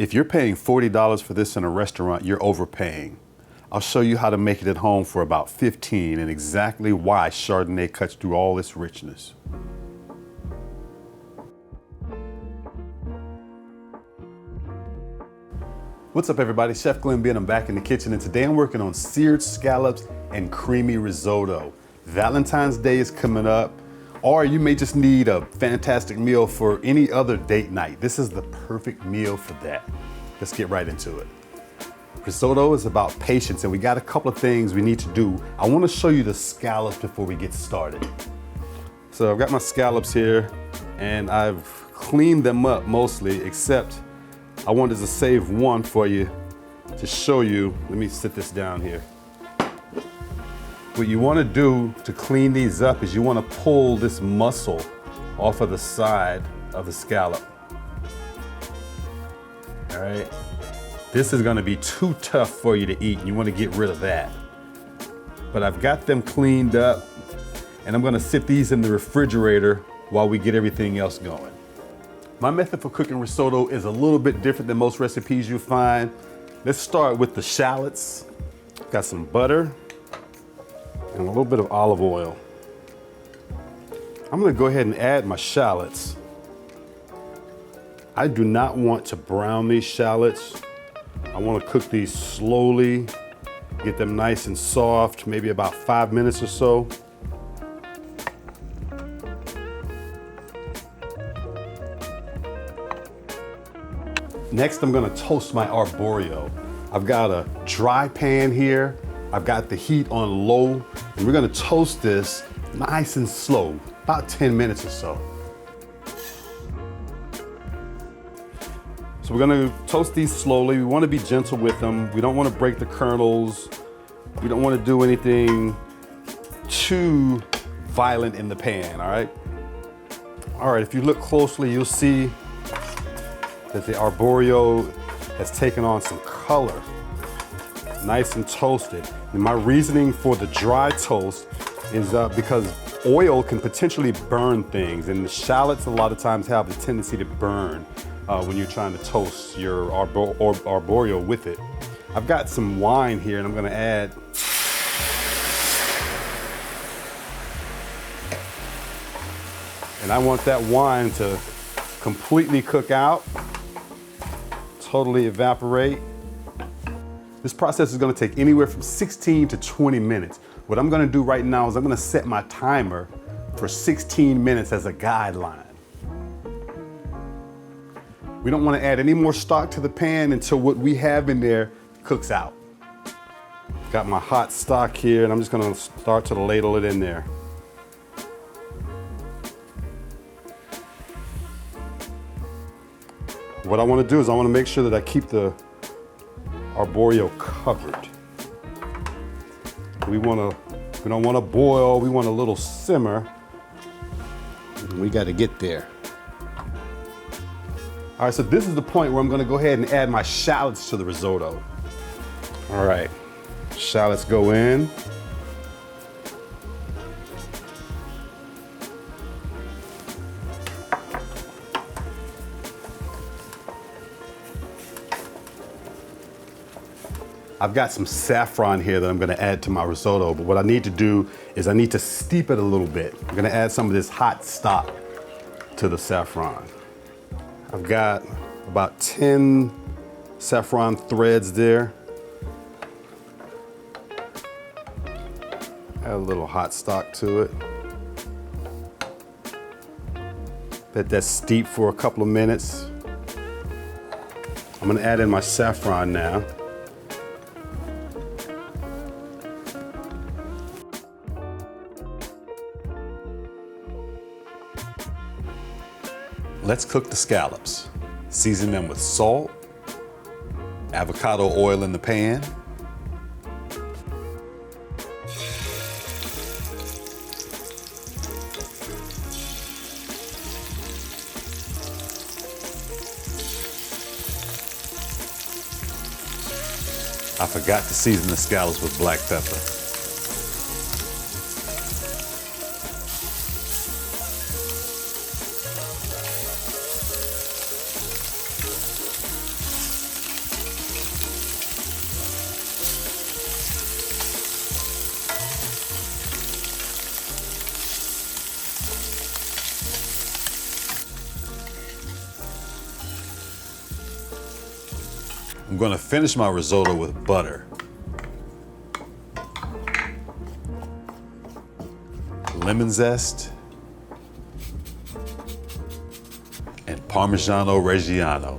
If you're paying $40 for this in a restaurant, you're overpaying. I'll show you how to make it at home for about 15 and exactly why Chardonnay cuts through all its richness. What's up everybody, Chef Glenn B and I'm back in the kitchen, and today I'm working on seared scallops and creamy risotto. Valentine's Day is coming up, or you may just need a fantastic meal for any other date night. This is the perfect meal for that. Let's get right into it. Risotto is about patience, and we got a couple of things we need to do. I want to show you the scallops before we get started. So I've got my scallops here and I've cleaned them up mostly, except I wanted to save one for you to show you. Let me sit this down here. What you want to do to clean these up is you want to pull this muscle off of the side of the scallop. All right. This is going to be too tough for you to eat, and you want to get rid of that. But I've got them cleaned up, and I'm going to sit these in the refrigerator while we get everything else going. My method for cooking risotto is a little bit different than most recipes you find. Let's start with the shallots. Got some butter and a little bit of olive oil. I'm gonna go ahead and add my shallots. I do not want to brown these shallots. I want to cook these slowly, get them nice and soft, maybe about 5 minutes or so. Next, I'm gonna toast my arborio. I've got a dry pan here. I've got the heat on low, and we're gonna toast this nice and slow, about 10 minutes or so. So we're gonna toast these slowly. We wanna be gentle with them. We don't wanna break the kernels. We don't wanna do anything too violent in the pan, all right? All right, if you look closely, you'll see that the arborio has taken on some color, nice and toasted. And my reasoning for the dry toast is because oil can potentially burn things, and the shallots a lot of times have the tendency to burn when you're trying to toast your arborio with it. I've got some wine here, and I'm gonna add and I want that wine to completely cook out, totally evaporate. This process is gonna take anywhere from 16 to 20 minutes. What I'm gonna do right now is I'm gonna set my timer for 16 minutes as a guideline. We don't wanna add any more stock to the pan until what we have in there cooks out. Got my hot stock here, and I'm just gonna start to ladle it in there. What I want to do is I want to make sure that I keep the arborio covered. We don't want to boil, we want a little simmer. We got to get there. All right, so this is the point where I'm going to go ahead and add my shallots to the risotto. All right, shallots go in. I've got some saffron here that I'm gonna add to my risotto, but what I need to do is I need to steep it a little bit. I'm gonna add some of this hot stock to the saffron. I've got about 10 saffron threads there. Add a little hot stock to it. Let that steep for a couple of minutes. I'm gonna add in my saffron now. Let's cook the scallops. Season them with salt, avocado oil in the pan, I forgot to season the scallops with black pepper. I'm gonna finish my risotto with butter, lemon zest, and Parmigiano Reggiano.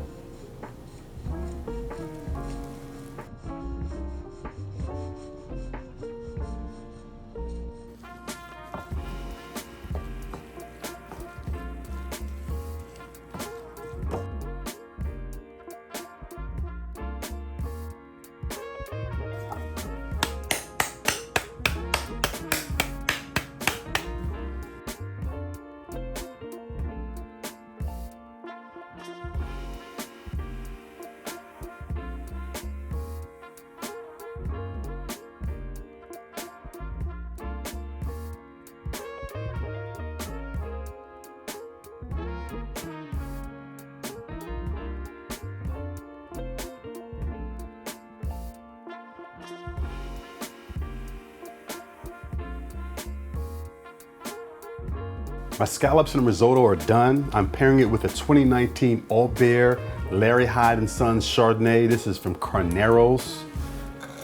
My scallops and risotto are done. I'm pairing it with a 2019 Aubert Larry Hyde and Sons Chardonnay. This is from Carneros.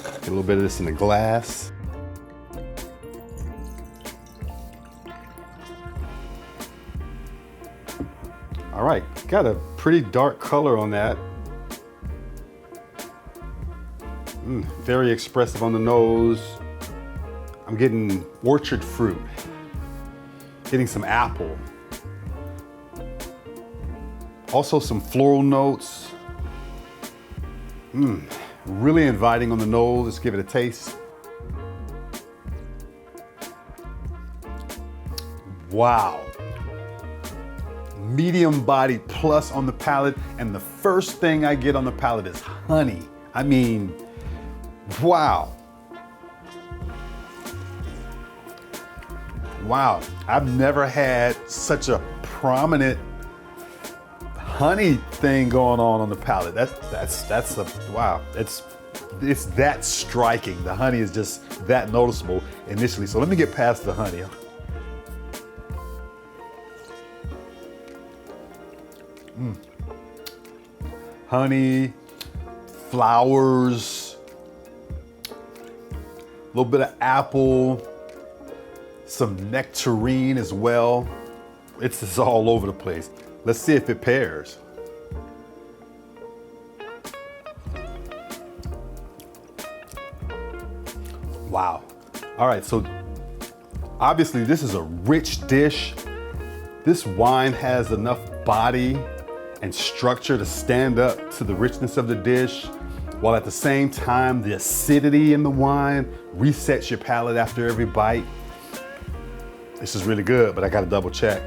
Get a little bit of this in the glass. All right, got a pretty dark color on that. Very expressive on the nose. I'm getting orchard fruit. Getting some apple. Also some floral notes. Really inviting on the nose. Let's give it a taste. Wow. Medium body plus on the palate, and the first thing I get on the palate is honey. I mean, wow. Wow, I've never had such a prominent honey thing going on the palate. That's a wow. It's that striking. The honey is just that noticeable initially. So let me get past the honey. Honey, flowers, a little bit of apple. Some nectarine as well. It's just all over the place. Let's see if it pairs. Wow. All right, so obviously this is a rich dish. This wine has enough body and structure to stand up to the richness of the dish, while at the same time, the acidity in the wine resets your palate after every bite. This is really good, but I gotta double check.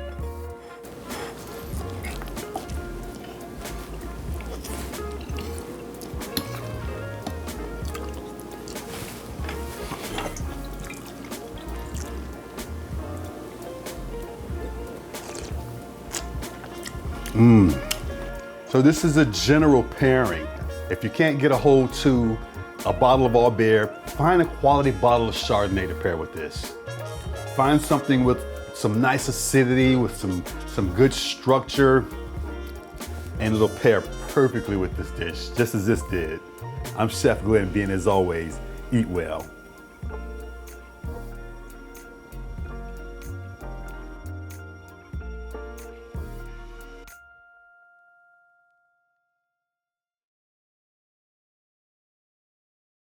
So this is a general pairing. If you can't get a hold to a bottle of Aubert, find a quality bottle of Chardonnay to pair with this. Find something with some nice acidity, with some good structure, and it'll pair perfectly with this dish, just as this did. I'm Chef Glenn, being as always, eat well.